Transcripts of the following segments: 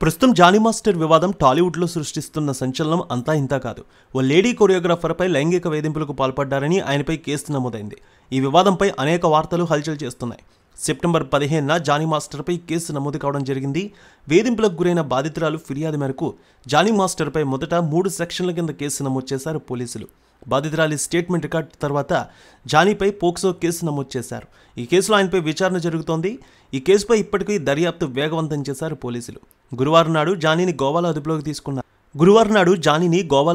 ప్రస్తుతం Johnny master వివాదం టాలీవుడ్లో సృష్టిస్తున్న సంచలనం అంతా ఇంతా కాదు. ఓ లేడీ కొరియోగ్రాఫర్పై లైంగిక వేధింపులకు పాల్పడ్డారని ఆయనపై కేసు నమోదైంది. ఈ వివాదంపై అనేక వార్తలు హల్చల్ చేస్తున్నాయి. సెప్టెంబర్ 15న జానీ మాస్టర్పై కేసు నమోదు కావడం జరిగింది. వేధింపులకు గురైన బాధితురాలు ఫిర్యాదు మేరకు జానీ మాస్టర్పై మొదట 3 సెక్షన్ల కింద కేసు నమోదు చేశారు పోలీసులు. బాధితురాలి స్టేట్మెంట్ రికార్డు తర్వాత జానీపై పోక్సో కేసు నమోదు చేశారు. ఈ కేసులో ఆయనపై విచారణ జరుగుతోంది. ఈ కేసుపై ఇప్పటికీ దర్యాప్తు వేగవంతం చేశారు పోలీసులు. గురువారం నాడు జానీని గోవాలో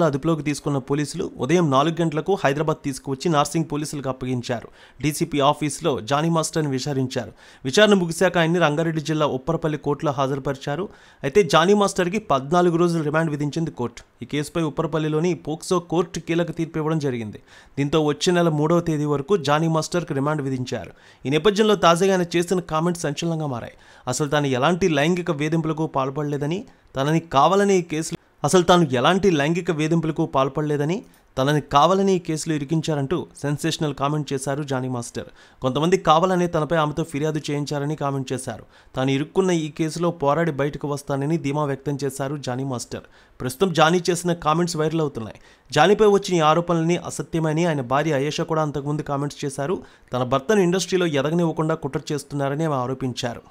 అదుపులోకి తీసుకున్న పోలీసులు ఉదయం 4 గంటలకు హైదరాబాద్ తీసుకువచ్చి నార్సింగ్ పోలీసులకు అప్పగించారు. డీసీపీ ఆఫీసులో జానీ మాస్టర్ని విచారించారు. విచారణ ముగిశాక ఆయన్ని రంగారెడ్డి జిల్లా ఉప్పరపల్లి కోర్టులో హాజరుపరిచారు. అయితే జానీ మాస్టర్కి 14 రోజులు రిమాండ్ విధించింది కోర్టు. ఈ కేసుపై ఉప్పరపల్లిలోని పోక్సో కోర్టు కీలక తీర్పు ఇవ్వడం జరిగింది. దీంతో వచ్చే నెల 3వ తేదీ వరకు జానీ మాస్టర్కి రిమాండ్ విధించారు. ఈ నేపథ్యంలో తాజాగా ఆయన చేసిన కామెంట్స్ సంచలనంగా మారాయి. అసలు తాను ఎలాంటి లైంగిక వేధింపులకు పాల్పడలేదని, తనని కావాలని ఈ కేసులో ఇరికించారంటూ సెన్సేషనల్ కామెంట్ చేశారు జానీ మాస్టర్. కొంతమంది కావాలనే తనపై ఆమెతో ఫిర్యాదు చేయించారని కామెంట్ చేశారు. తాను ఇరుక్కున్న ఈ కేసులో పోరాడి బయటకు వస్తానని ధీమా వ్యక్తం చేశారు జానీ మాస్టర్. ప్రస్తుతం జానీ చేసిన కామెంట్స్ వైరల్ అవుతున్నాయి. జానీపై వచ్చిన ఈ ఆరోపణలని అసత్యమని ఆయన భార్య అయేషా కూడా అంతకుముందు కామెంట్స్ చేశారు. తన భర్తను ఇండస్ట్రీలో ఎదగనివ్వకుండా కుట్ర చేస్తున్నారని ఆమె ఆరోపించారు.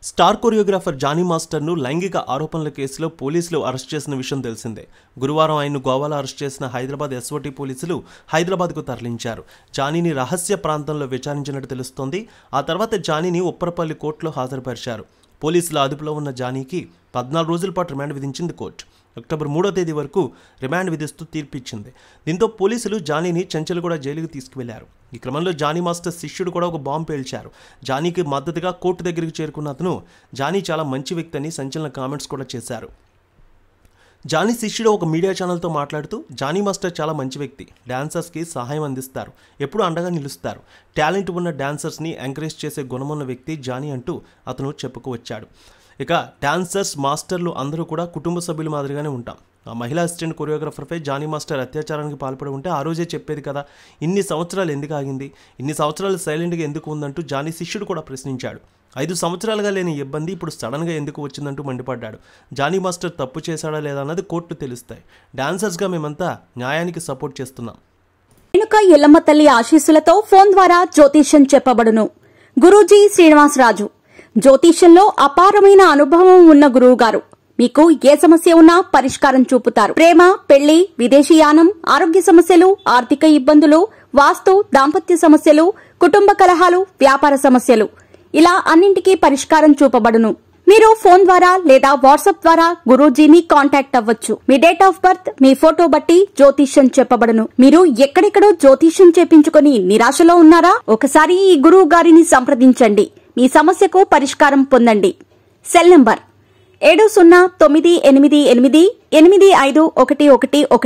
స్టార్ కొరియోగ్రాఫర్ జానీ మాస్టర్ను లైంగిక ఆరోపణల కేసులో పోలీసులు అరెస్ట్ చేసిన విషయం తెలిసిందే. గురువారం ఆయన్ను గోవాలో అరెస్ట్ చేసిన హైదరాబాద్ ఎస్ఓటీ పోలీసులు హైదరాబాద్కు తరలించారు. జానీని రహస్య ప్రాంతంలో విచారించినట్టు తెలుస్తోంది. ఆ తర్వాత జానీని ఉప్పరపల్లి కోర్టులో హాజరుపరిచారు. పోలీసుల అదుపులో ఉన్న జానీకి 14 రోజుల పాటు రిమాండ్ విధించింది కోర్టు. అక్టోబర్ 3వ తేదీ వరకు రిమాండ్ విధిస్తూ తీర్పిచ్చింది. దీంతో పోలీసులు జానీని చెంచల్గూడ జైలుకు తీసుకువెళ్లారు. ఈ క్రమంలో జానీ మాస్టర్ శిష్యుడు కూడా ఒక బాంబు పేల్చారు. జానీకి మద్దతుగా కోర్టు దగ్గరికి చేరుకున్న అతను జానీ చాలా మంచి వ్యక్తి అని సంచలన కామెంట్స్ కూడా చేశారు. జానీ శిష్యుడు ఒక మీడియా ఛానల్తో మాట్లాడుతూ, జానీ మాస్టర్ చాలా మంచి వ్యక్తి, డాన్సర్స్కి సహాయం అందిస్తారు, ఎప్పుడూ అండగా నిలుస్తారు, టాలెంట్ ఉన్న డాన్సర్స్ని ఎంకరేజ్ చేసే గుణమున్న వ్యక్తి జానీ అంటూ అతను చెప్పుకువచ్చాడు. ఇక డాన్సర్స్, మాస్టర్లు అందరూ కూడా కుటుంబ సభ్యుల మాదిరిగానే ఉంటాం. ఆ మహిళా అసిస్టెంట్ కొరియోగ్రాఫర్పై జానీ మాస్టర్ అత్యాచారానికి పాల్పడి ఉంటే ఆ రోజే చెప్పేది కదా, ఇన్ని సంవత్సరాలు ఎందుకు ఆగింది, ఇన్ని సంవత్సరాలు సైలెంట్గా ఎందుకు ఉందంటూ జానీ శిష్యుడు కూడా ప్రశ్నించాడు. 5 సంవత్సరాలుగా లేని ఇబ్బంది ఇప్పుడు సడన్గా ఎందుకు వచ్చిందంటూ మండిపడ్డాడు. జానీ మాస్టర్ తప్పు చేశాడా లేదా అన్నది కోర్టు తెలుస్తాయి. డాన్సర్స్గా మేమంతా న్యాయానికి సపోర్ట్ చేస్తున్నాం. రేణుక ఎల్లమ్మ తల్లి ఆశీస్సులతో ఫోన్ ద్వారా జ్యోతిష్యం చెప్పబడును. గురూజీ శ్రీనివాసరాజు జ్యోతిష్యంలో అపారమైన అనుభవం ఉన్న గురువు గారు మీకు ఏ సమస్య ఉన్నా పరిష్కారం చూపుతారు. ప్రేమ, పెళ్లి, విదేశీయానం, ఆరోగ్య సమస్యలు, ఆర్థిక ఇబ్బందులు, వాస్తు, దాంపత్య సమస్యలు, కుటుంబ కలహాలు, వ్యాపార సమస్యలు, ఇలా అన్నింటికీ పరిష్కారం చూపబడును. మీరు ఫోన్ ద్వారా లేదా వాట్సాప్ ద్వారా గురూజీని కాంటాక్ట్ అవ్వచ్చు. మీ డేట్ ఆఫ్ బర్త్, మీ ఫోటో బట్టి జ్యోతిష్యం చెప్పబడును. మీరు ఎక్కడెక్కడో జ్యోతిష్యం చేపించుకుని నిరాశలో ఉన్నారా? ఒకసారి ఈ గురువు గారిని సంప్రదించండి. మీ సమస్యకు పరిష్కారం పొందండి. Cell number 7098885511